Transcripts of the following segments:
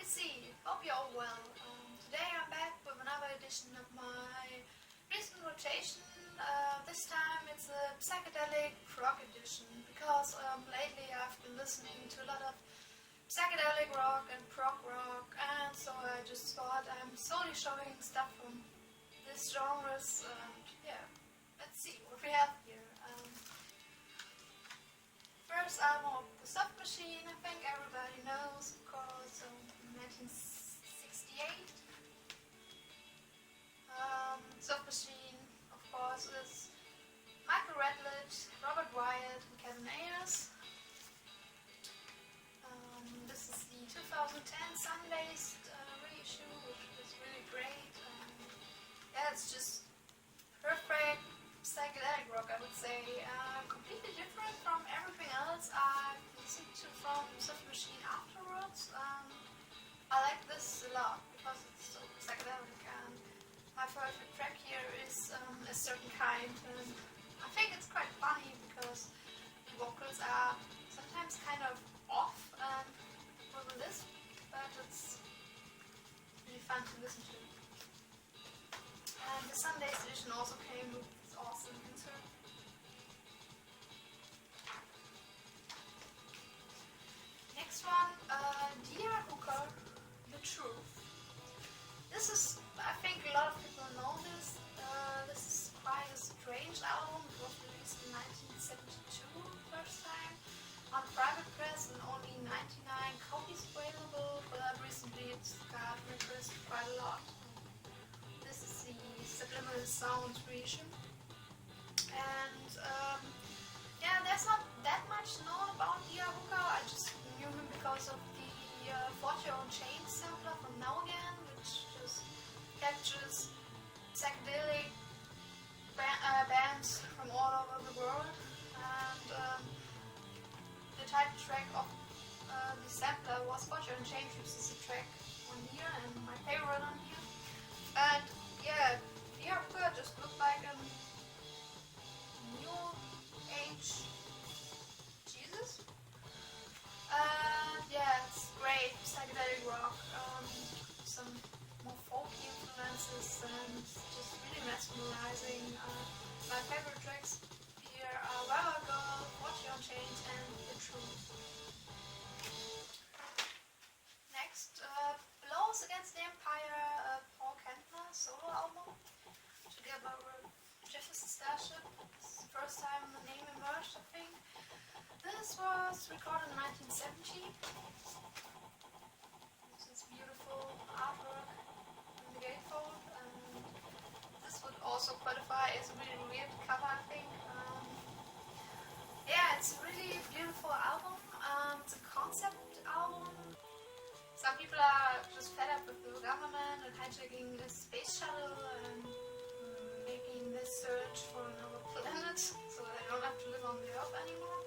see. Hope you're all well. Today I'm back with another edition of my recent rotation. This time it's a psychedelic rock edition because lately I've been listening to a lot of psychedelic rock and prog-rock, and so I just thought I'm slowly showing stuff from these genres, and yeah, let's see what we have here. First album of the Soft Machine, I think everybody knows, of course, 1968. Soft Machine, of course, is Michael Redledge, Robert Wyatt, and Kevin Ayers. This is the 2010 Sun-based reissue, which was really great. Yeah, it's just perfect psychedelic rock, I would say. Completely different from everything else I've listened to from Soft Machine afterwards. I like this a lot because it's so psychedelic, and my favorite track here is A Certain Kind, and I think it's quite funny because the vocals are sometimes kind of off and with a lisp, but it's really fun to listen to. And the Sundays edition also came with this awesome insert. Next one, Dear Hooker, The Truth. This is, I think a lot of people know this. This is quite a strange album. It was released in 1972 first time on private press and only 99 copies available, but recently it's got repressed quite a lot. This is the Subliminal Sounds reissue. And yeah, there's not that much known about Dear Hooker. I just knew him because of the Forge Your Own Chain sampler from Now Again, which just captures psychedelic bands from all over the world. And the title track of the sampler was Forge Your Own Chain, which is a track on here and my favorite on here. And yeah, Dear Hooker just looked like a new age Jesus. Yeah, it's great psychedelic rock, some more folky influences, and it's just really mesmerizing. My favorite tracks here are Where I Go, Watch Your Chains, and The Truth. Next, Blows Against the Empire, Paul Kantner solo album, together with Jefferson Starship. It's the first time the name emerged, I think. This was recorded in 1970. This is beautiful artwork in the gatefold, and this would also qualify as a really weird cover, I think. Yeah, it's a really beautiful album. It's a concept album. Some people are just fed up with the government and hijacking the space shuttle and making this search for another planet so they don't have to live on the Earth anymore.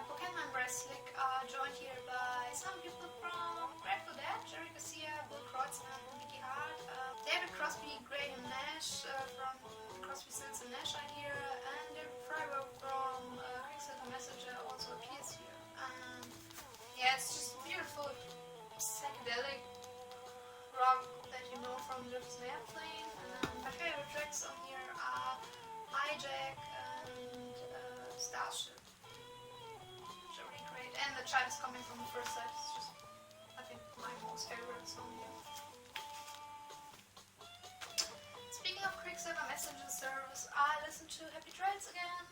Buchanan and Breslik are joined here by some people from Grateful Dead, Jerry Garcia, Bill Kreutzmann, and Mickey Hart. David Crosby, Graham Nash from Crosby, Stills and Nash are here, and David Freiberg from Quicksilver Messenger also appears here. Yeah, it's just beautiful psychedelic rock that you know from Jefferson Airplane. My favorite tracks on here are Hijack and Starship. Really great, and the child is coming from the first side. It's just, I think, my most favorite song here. Speaking of Quicksilver Messenger Service, I listened to Happy Trails again,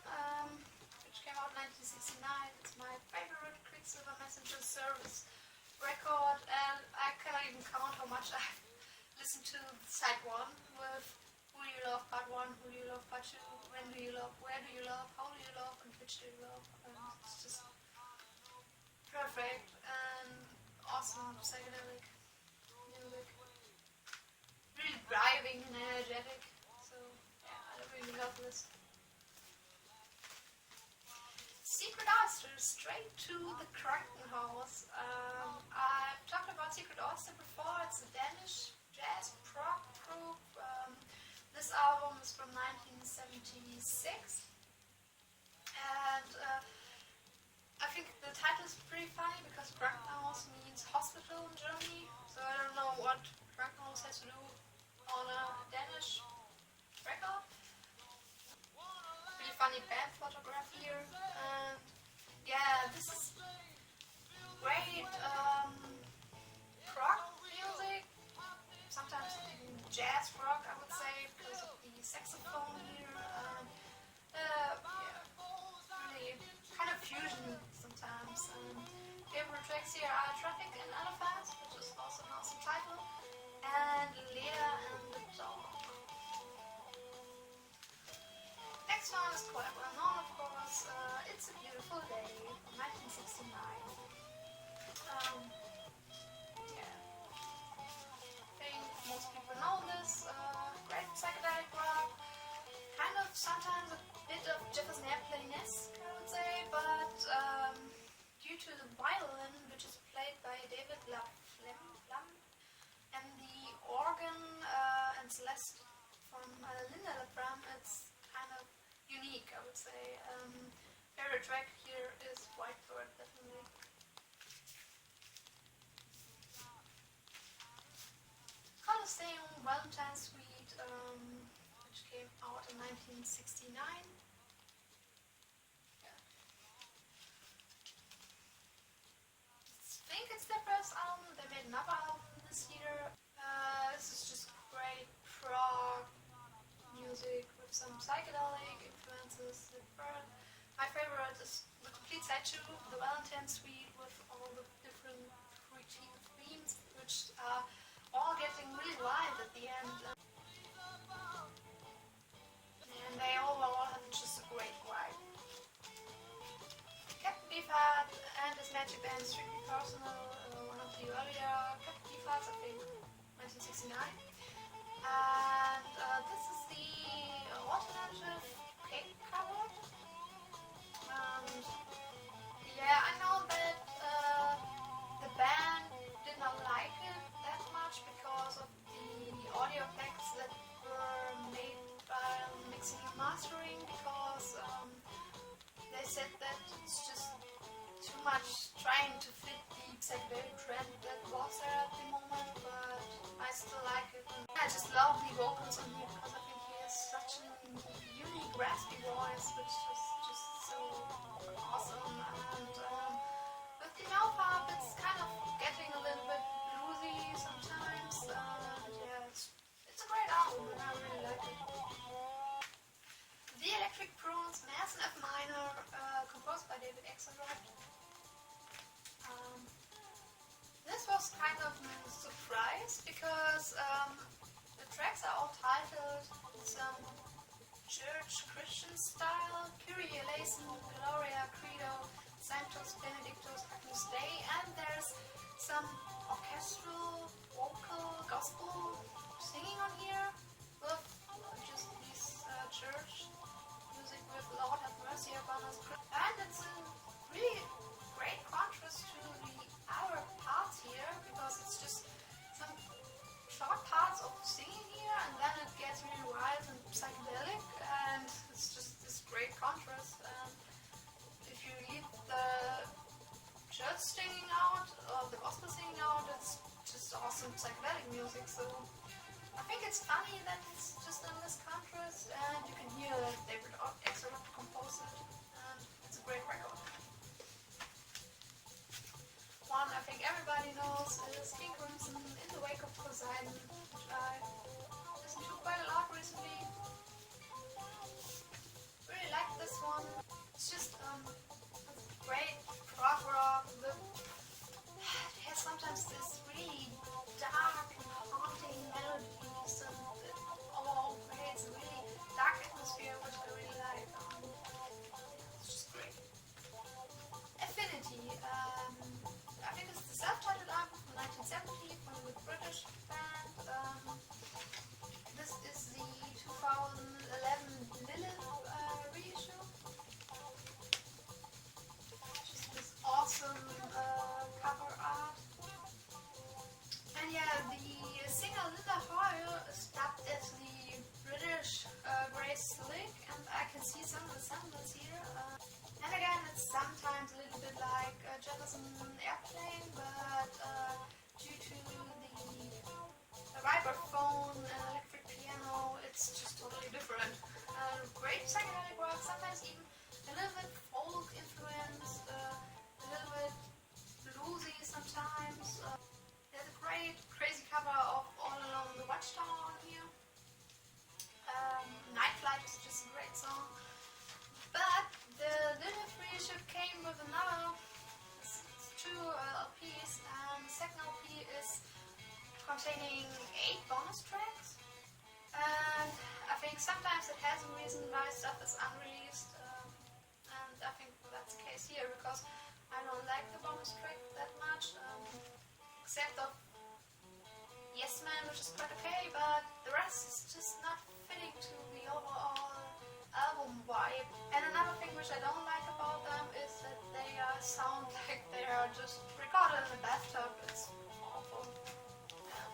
which came out in 1969. It's my favorite Quicksilver Messenger Service record, and I cannot even count how much I've listened to side 1 with Who Do You Love Part 1, Who Do You Love Part 2, When Do You Love, Where Do You Love, How Do You Love, and Which Do You Love. It's just perfect and awesome psychedelic music. Really driving and energetic. So yeah, I really love this. Secret Oyster, straight to the Kraken House. I've talked about Secret Oyster before. It's a Danish jazz prog group. This album is from 1976, and I think the title is pretty funny because Krankenhaus means hospital in German, Yeah, I think most people know this. Great psychedelic rock, kind of sometimes a bit of Jefferson Airplane-esque, I would say, but due to the violin, which is played by David Lam, and the organ and Celeste from Linda Lapram, it's kind of unique, I would say. Favorite track here is Whitebird, definitely. Coliseum Valentine Suite, which came out in 1969. Yeah. I think it's their first album. They made another album this year. This is just great prog music with some psychedelic influences. My favorite is the complete side 2, the Valentine Suite, with all the different pretty themes, which are all getting really live at the end. And they overall have just a great vibe. Captain Beefheart and his magic band Strictly Personal, one of the earlier Captain Beefhearts, I think 1969. And this is the alternative cake cover. Yeah, I know that the band did not like it that much because of the audio effects that were made while mixing and mastering, because they said that it's just too much trying to fit the psychedelic trend that was there at the moment, but I still like it. And I just love the vocals on here because I think he has such a unique raspy voice, which is just so awesome. And with the mouth harp, it's kind of getting a little bit bluesy sometimes. Yeah, it's a great album and I really like it. The Electric Prunes, Mass in F minor, composed by David Axelrod. This was kind of a surprise because the tracks are all titled in some church Christian style: Kyrie eleison, Gloria, Credo, Sanctus, Benedictus, Agnus Dei, and there's some orchestral, vocal, gospel singing on here with just this church music with Lord have mercy upon us. And it's a really great contrast to the other parts here, because it's just some short parts of singing here and then it gets really wild and psychedelic, and it's just this great contrast. And if you leave the church singing out or the gospel singing out, it's just awesome psychedelic music. So I think it's funny that it's just in this contrast, and you can hear that David Axelrod composed it, and it's a great record. One I think everybody knows is King Crimson, In the Wake of Poseidon, which I listened to quite a lot recently. Really like this one. It's just a great prog-rock. It has sometimes this really dark and haunting melodies, and it overall creates a really dark atmosphere, which I really like. It's just great. Affinity. I think it's the self-titled album from 1970 from the British band. This is the 2011 Lilith reissue. Just this awesome cover art. And yeah, the singer Linda Hoyle is dubbed as the British Grace Slick, and I can see some resemblance here. And again, it's sometimes a little bit like Jefferson Airplane, but due to the vibraphone and electric piano, it's just totally different. Great psychedelic rock, sometimes even a little bit folk influenced, a little bit bluesy sometimes. There's a great crazy cover of All Along the Watchtower on here. Night Flight is just a great song. But the Lilith reissue came with another, two LPs, and the second LP is containing 8 bonus tracks. And I think sometimes it has a reason why stuff is unreleased, and I think that's the case here, because I don't don't like the bonus track that much, except of Yes Man, which is quite okay, but the rest is just not fitting to the overall album vibe. And another thing which I don't like about them is that they sound like they are just recorded in a bathtub. It's awful. Yeah.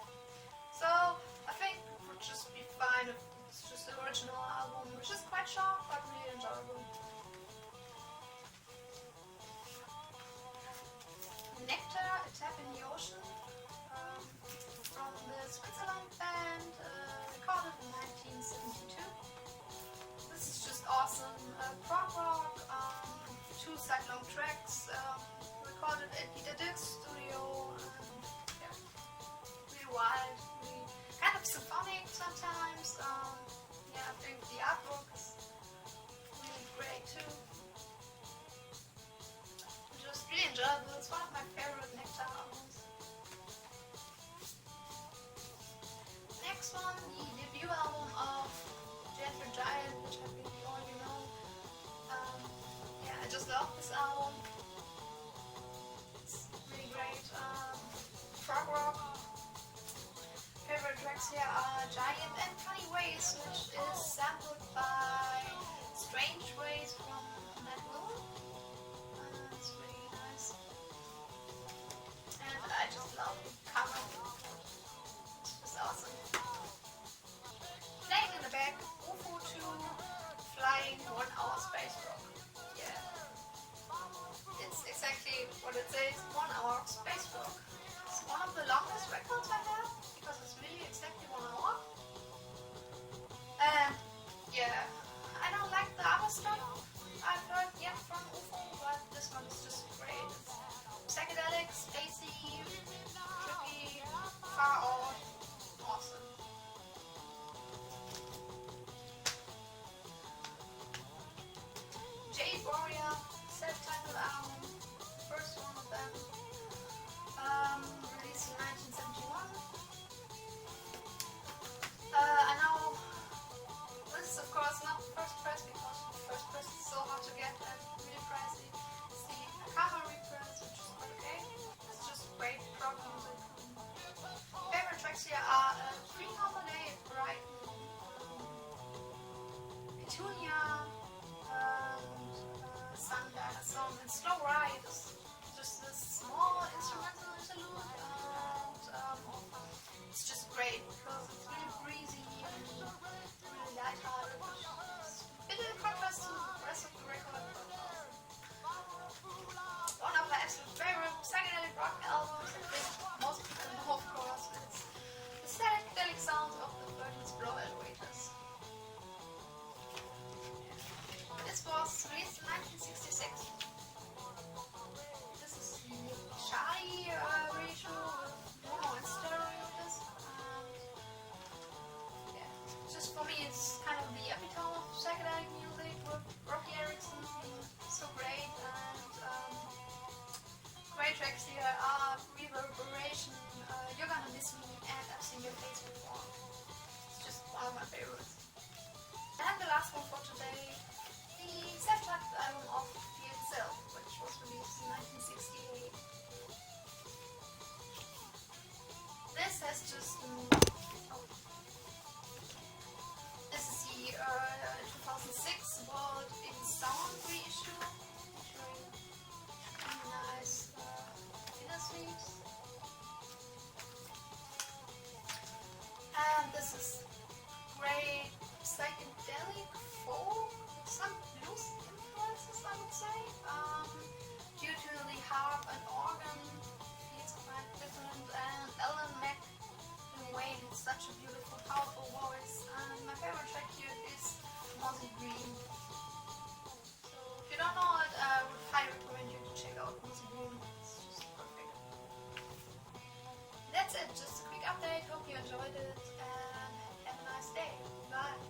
So I think it would just be fine if it's just the original album, which is quite short but really enjoyable. Nectar, A Tap in the Ocean, from the Switzerland band, recorded in 1972. This is just awesome. Prog-Rock, 2 side-long tracks, recorded at the studio. Yeah, really wild, really kind of symphonic sometimes. Yeah, I think the artwork is really great too. Just really enjoyable. It's one of my favorite Nectar albums. Next one, the debut album of Gentle Giant, which I think you already know. Yeah, I just love this album. It's really great. Prog-Rock. Favorite tracks here are Giant and Funny Ways, which is sampled by Strange Ways from Matt Moon. It's really nice. And I just love the cover. It's just awesome. Playing in the back, UFO 2, Flying 1 Hour Space Rock. Yeah. It's exactly what it says, 1 hour space rock. It's one of the longest records I have, because it's really exactly 1 hour. And yeah, I don't like the other stuff I've heard yet from UFO, but this one is just great. It's psychedelic, spacey, trippy, far out, awesome. Jade Warrior, self-titled album, first one of them, released in 1971. I know this is of course not the first press, because the first press is so hard to get and really pricey. It's the Akama press, which is quite okay. It's just great prog music. Favorite tracks here are Green Holiday, Brighton, Petunia, Sundial song, and Slow Ride is just this small instrumental interlude, and it's just great because it's really breezy and really lighthearted. It's a bit in contrast to the rest of the record, but one of my absolute favorite psychedelic rock albums. I think most people know, of course. It's the psychedelic sounds of the 13th Blow Elevators. This was released in 1966. This is the Charlie reissue with mono and stereo of this. Yeah, just for me, it's kind of the epitome of psychedelic music with Rocky Erickson being so great, and great tracks here are Reverberation, You're Gonna Miss Me, and I've Seen Your Face Before. It's just one of my favorites. And the last one for today, the self-titled album of The Itself, which was released in 1968. This has just this is the 2006 World in Sound reissue, featuring really nice inner sleeves. And this is great psychedelic folk, some blues influences, I would say. Due to the harp and organ, feels quite different, and Ellen McIlwain has such a beautiful, powerful voice. And my favorite track here is Mossy Green. So if you don't know it, I would highly recommend you to check out Mossy Green. It's just perfect. That's it, just a quick update. Hope you enjoyed it, and have a nice day. Bye.